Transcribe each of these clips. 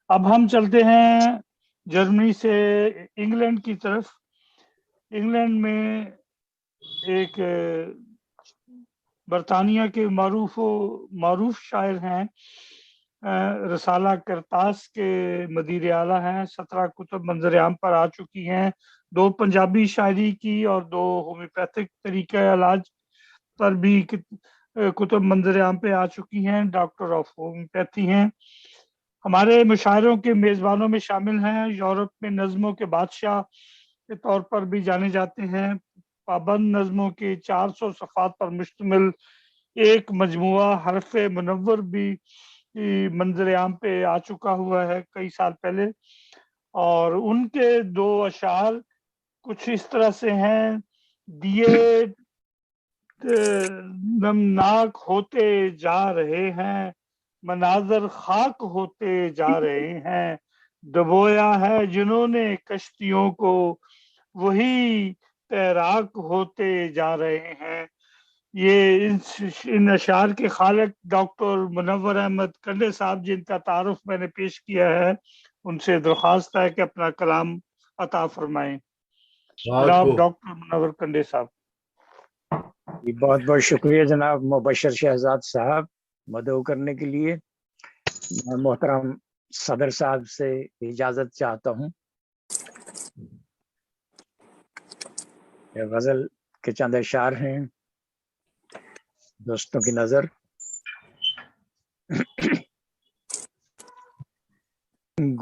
अब हम चलते हैं जर्मनी से इंग्लैंड की तरफ। इंग्लैंड में एक बरतानिया के मारूफ शायर हैं, रसाला करतास के मदीर आला हैं। 17 कुतुब मंजर आम पर आ चुकी हैं। 2 पंजाबी शायरी की और 2 होम्योपैथिक तरीका इलाज पर भी कुतुब मंजर आम पे आ चुकी हैं। डॉक्टर ऑफ होम्योपैथी हैं। हमारे मुशायरों के मेज़बानों में शामिल हैं, यूरोप में नज़्मों के बादशाह के तौर पर भी जाने जाते हैं। पाबंद नज़्मों के 400 सफ़ात पर मुश्तमिल एक मजमुआ हरफ़े मुनव्वर भी मंजर आम पे आ चुका हुआ है कई साल पहले। और उनके 2 अशार कुछ इस तरह से हैं। दिए नमनाक होते जा रहे हैं, मनाजर खाक होते जा रहे हैं। डुबोया है जिन्होंने कश्तियों को, वही तैराक होते जा रहे हैं। ये इन अशार के खालिक डॉक्टर मुनव्वर अहमद कंडे साहब, जिनका तारुफ मैंने पेश किया है, उनसे दरख्वास्त है कि अपना कलाम अता फरमाएं। जनाब डॉक्टर मुनव्वर कंडे साहब। बहुत बहुत शुक्रिया जनाब मुबशर शहजाद साहब मदऊ करने के लिए। मैं मोहतरम सदर साहब से इजाजत चाहता हूँ। गजल के चंद अशार हैं दोस्तों की नजर।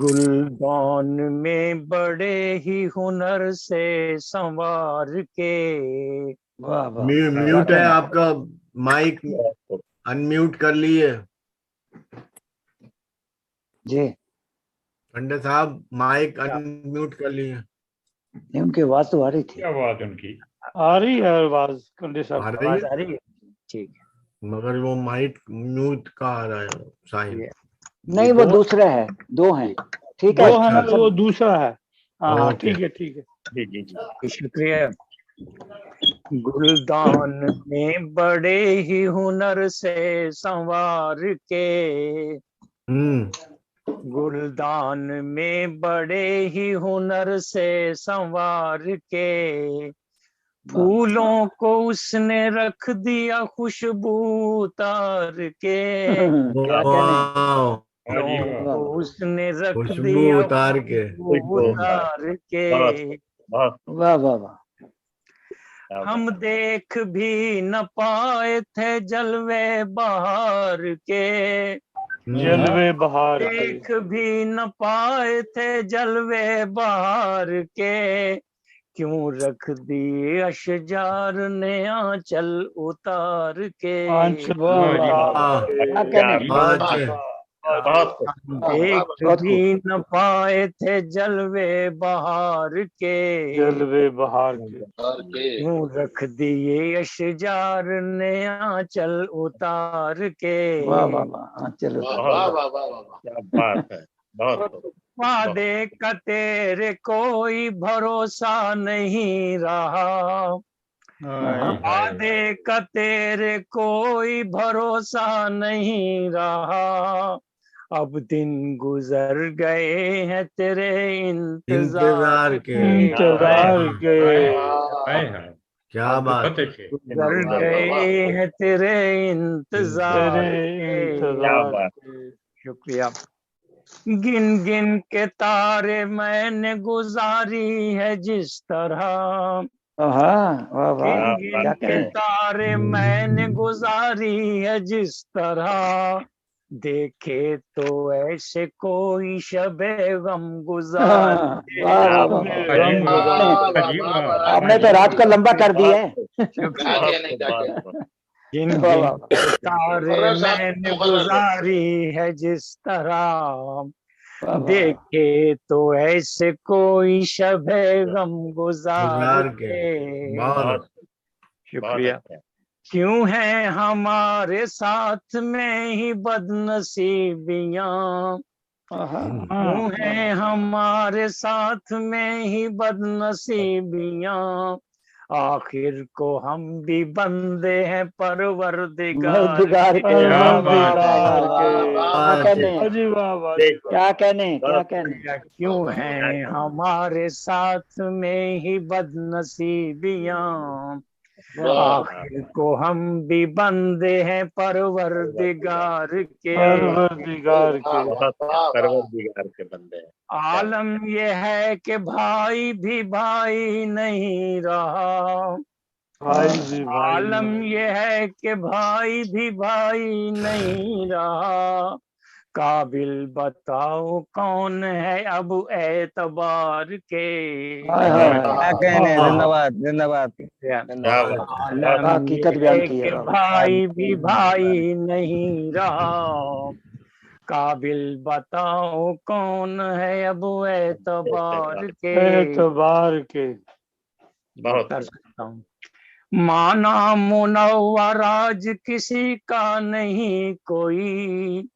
गुलदान में बड़े ही हुनर से संवार के। म्यूट है आपका, माइक अनम्यूट कर लिए जी। पंडित साहब माइक अनम्यूट कर लिए। नहीं, उनकी आवाज तो आ रही थी। क्या आवाज उनकी आ रही है? आवाज कंडे साहब आवाज आ रही है, ठीक है, मगर वो माइक म्यूट का आ रहा है साइन। नहीं वो दूसरा है, 2 हैं, ठीक है। 2 है, वो दूसरा है। हाँ ठीक है, ठीक है। जी शुक्रिया। गुलदान में बड़े ही हुनर से संवार के। गुलदान में बड़े ही हुनर से संवार के। फूलों को उसने रख दिया खुशबू उतार के। को उसने रख दिया उतार के, उतार के। वाह वाह वाह। हम देख भी न पाए थे जलवे बहार के। जलवे बहार देख भी न पाए थे जलवे बहार के। क्यों रख दिए अशजार ने आंचल उतार के। देख भी न पाए थे जलवे बहार के। जलवे बहार के क्यों रख दिए अशजार ने आंचल उतार के। वाह वाह वाह, आंचल क्या बात है, बहुत वादे का तेरे कोई भरोसा नहीं रहा। वादे का तेरे कोई भरोसा नहीं रहा। अब दिन गुजर गए हैं तेरे इंतजार के। क्या बात, गुजर गए हैं तेरे इंतजार के। शुक्रिया। गिन गिन के तारे मैंने गुजारी है जिस तरह। गिन गिन के तारे मैंने गुजारी है जिस तरह। देखे तो ऐसे कोई शबे गम गुजार। आपने तो रात को लंबा कर दिया है। गिन गिन के तारे मैंने गुजारी है जिस तरह। देखे तो ऐसे कोई शबे गम गुजार के। शुक्रिया। क्यों है हमारे साथ में ही बदनसीबियां। क्यों है हमारे साथ में ही बदनसीबियां। आखिर को हम भी बंदे हैं परवरदिगार मर्दिगार के। के। क्या बात है। परवरदिगार के। क्या कहने हैं, अजी वाह वाह। देखो, क्या कहने हैं, क्या बहुत कहने हैं। क्यों हैं हमारे साथ में ही बदनसीबियां, आखिर को हम भी बंदे हैं परवरदिगार के। परवरदिगार के। बहुत परवरदिगार के बंदे हैं। आलम ये है कि भाई भी भाई नहीं रहा, भाई भी भाई आलम नहीं। ये है कि भाई भी भाई नहीं रहा, काबिल बताओ कौन है अब एतबार के। हाय हाय हाय। क्या कहने हैं, जिंदाबाद जिंदाबाद क्या जिंदाबाद। बात है। आलम हकीकत ये बयान है की है कि बाबा। भाई भी भाई नहीं रहा, काबिल बताओ कौन है अब एतबार के। एतबार के। बहुत कर सकता हूँ। माना मुनव्वराज किसी का नहीं कोई,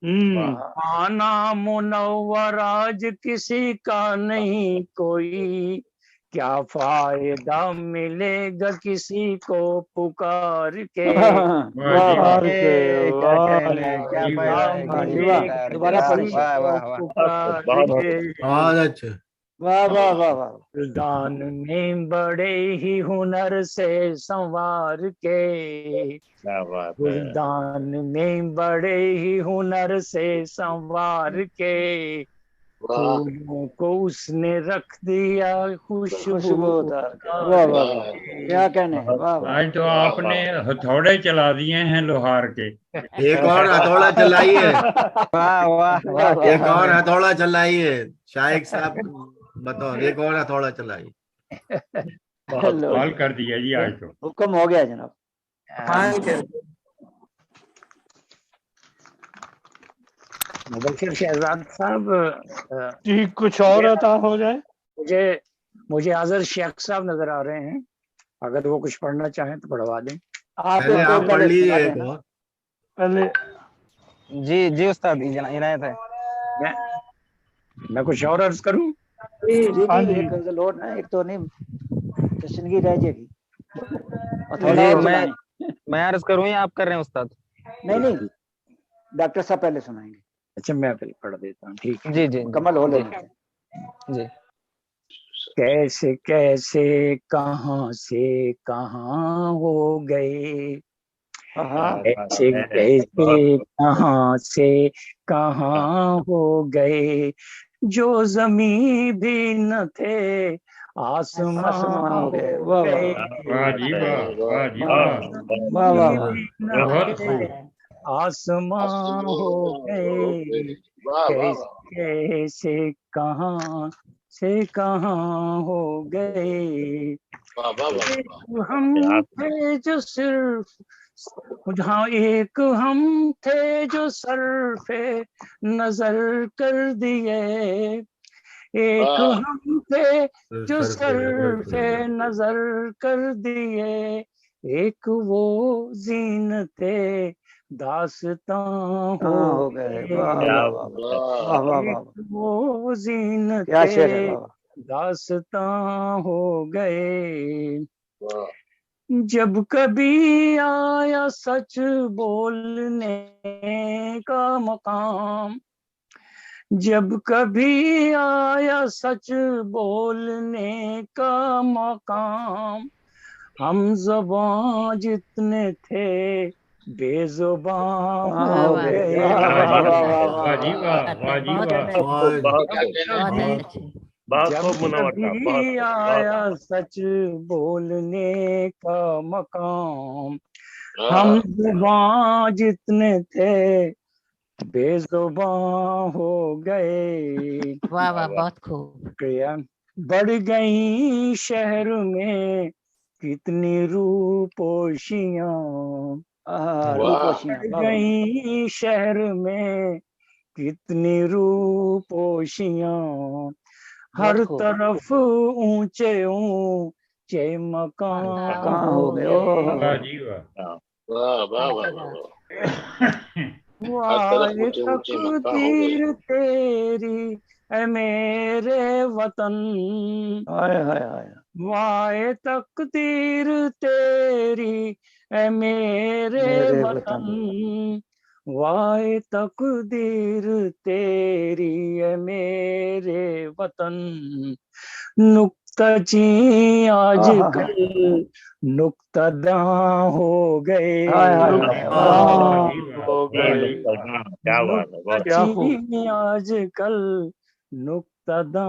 माना मुनव्वराज किसी का नहीं कोई, क्या फायदा मिलेगा किसी को पुकार के। पुकार के। क्या कहने हैं, क्या वाह फायदा है वाह किसी वाह। का। दोबारा पढ़िए। वाह वाह वाह पुकार बहुत के। बहुत अच्छे। वाह वाह वाह वाह। दान में बड़े ही हुनर से संवार के, क्या बात है। गुलदान में बड़े ही हुनर से संवार के, फूलों को उसने रख दिया खुशबू खुशबूदार के। उतार वाह वाह वाह। के। क्या कहने हैं, वाह वाह। आज तो आपने हथौड़े चला दिए हैं लोहार के। एक और हथौड़ा चलाइए, वाह वाह वाह वाह। एक और हथौड़ा चलाइए। शाइक साहब बताओ, एक और हथौड़ा चलाइए। बहुत लो, कॉल कर दिया जी आज तो। हुक्म हो गया जनाब। मुबशिर शहजाद साहब, जी कुछ और अता हो जाए। मुझे मुझे आजर शेख साहब नजर आ रहे हैं, अगर वो कुछ पढ़ना चाहें तो पढ़वा दें। आप पहले इसको आप पढ़ पहले लीजिए सुना एक देना। और। पहले जी जी उस्ताद, इनायत है। मैं कुछ और अर्ज करूं? जी हाँ जी, जी। एक लोट ना, एक तो नहीं तशनगी रह जाएगी। और जी, थोड़ा और मैं सुनाएं। मैं अर्ज करूं या आप कर रहे हैं उस्ताद? नहीं नहीं, डॉक्टर साहब पहले सुनाएंगे। अच्छा, मैं पहले पढ़ देता हूँ, ठीक है। जी जी कमल हो जी लेने जी। कैसे कैसे कहाँ से कहाँ हो गए, कैसे कैसे कहाँ से कहाँ हो गए, जो जमी भी न थे आसमां आसमां हो हो गए। वाह वाह गए, वाह जी वाह, वाह जी वाह वाह। वाह वाह वाह। जमी भी न बहुत थे खूब। आसमां हो गए, कैसे कैसे कहाँ से कहाँ हो गए। एक हम थे जो सिर्फ, हाँ एक हम थे जो सर पे नजर कर दिए, एक हम थे जो सर पे नजर कर दिए, एक वो जीनते दास्तां हो गए। वाह वाह वाह वाह वाह वाह। एक वो क्या जीनते शेर है बाबा। दास्तां हो गए। जब कभी आया सच बोलने का मकाम, जब कभी आया सच बोलने का मकाम, हम ज़बां जितने थे बेज़ुबां हो गए। वाह वाह वाह वाह वाह जी वाह, वाह जी वाह। जब कभी आया सच बोलने का मकाम, हम ज़बां जितने थे बेज़ुबां हो गए। वाह वाह, बहुत खूब। शुक्रिया। बढ़ गई शहर में कितनी रूपोशियां, बढ़ गई शहर में कितनी रूपोशियां, हर तरफ ऊंचे ऊंचे मकान कहाँ हो गए। वाह जी वाह। वाह तकदीर तेरी ऐ मेरे वतन, हाय हाय हाय। वाए तकदीर तेरी ऐ मेरे मेरे वतन, वाए तकदीर तेरी ऐ मेरे वतन, नुक्ता जी आज आहा। कल नुक्तादा हो गए, हाय हाय हाय नुकसान वाह। हो ये गए। नुक्ता, क्या बात है, बहुत क्या खूब। नुक्ताची आज कल नुक्तादा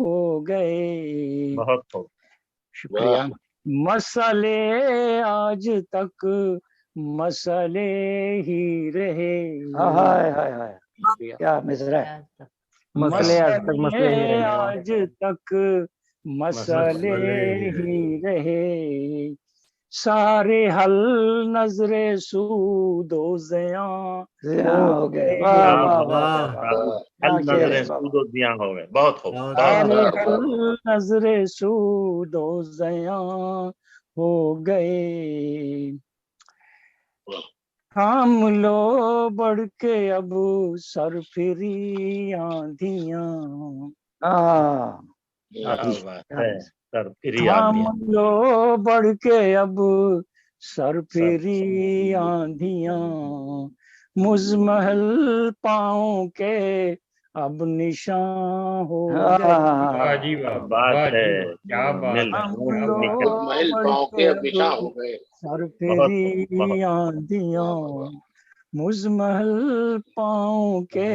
हो गए। बहुत खूब। शुक्रिया। मसले आज तक मसले ही रहे, हाय हाय हाय क्या मिसरा है। मसले आज तक मसले ही रहे। आज तक मसले ही रहे, सारे हल नजरे सूदो ज़िया हो गए। वाह क्या वाह वाह बात वाह है, वाह। हल हाँ, शेर नजरे है बाबा। सूदो दिया हो गए, बहुत खूब। बहुत सारे बहुत हल नजरे सूदो ज़िया हो गए, थाम लो बढ़ के अब सरफिरी आंधियां, हाँ क्या बात क्या है, मिसरा। सर फिर थाम आंधियां। लो बढ़ के अब सरफिरी आंधियां, मुजमहल पाँव के अब निशान हो गए, वाह जी क्या वाह, बात वाह है, जी वाह, क्या बात मिल है, हम क्या लो बात है। महल बढ़ पाँव के के अब निशा हो गए। बहुत खूब, सरफिरी बहुत आंधियां, मुजमहल पाँव के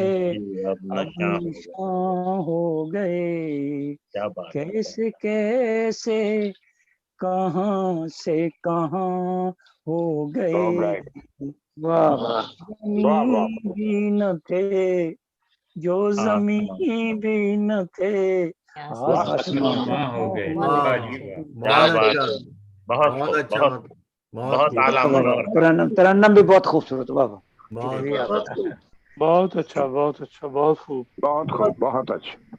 अब अब नशा हो गए, निशान हो गए, क्या बात है। कैसे कैसे कहाँ से कहाँ हो गए, वाह वाह। जमीन भी न थे जो जमीन आसमान, भी न थे, आसमान माँ हो गए, वाह वाह आसमान जी वाह, क्या बहुत बात अच्छा है, बहुत बहुत खूब, अच्छा बहुत मत खूब, बहुत बहुत खूब आला मनोहर का। तरन्नम तरन्नम भी बहुत खूबसूरत बाबा। बहुत शुक्रिया। बहुत खूब। बहुत अच्छा बहुत अच्छा बहुत खूब। बहुत खूब, बहुत अच्छा।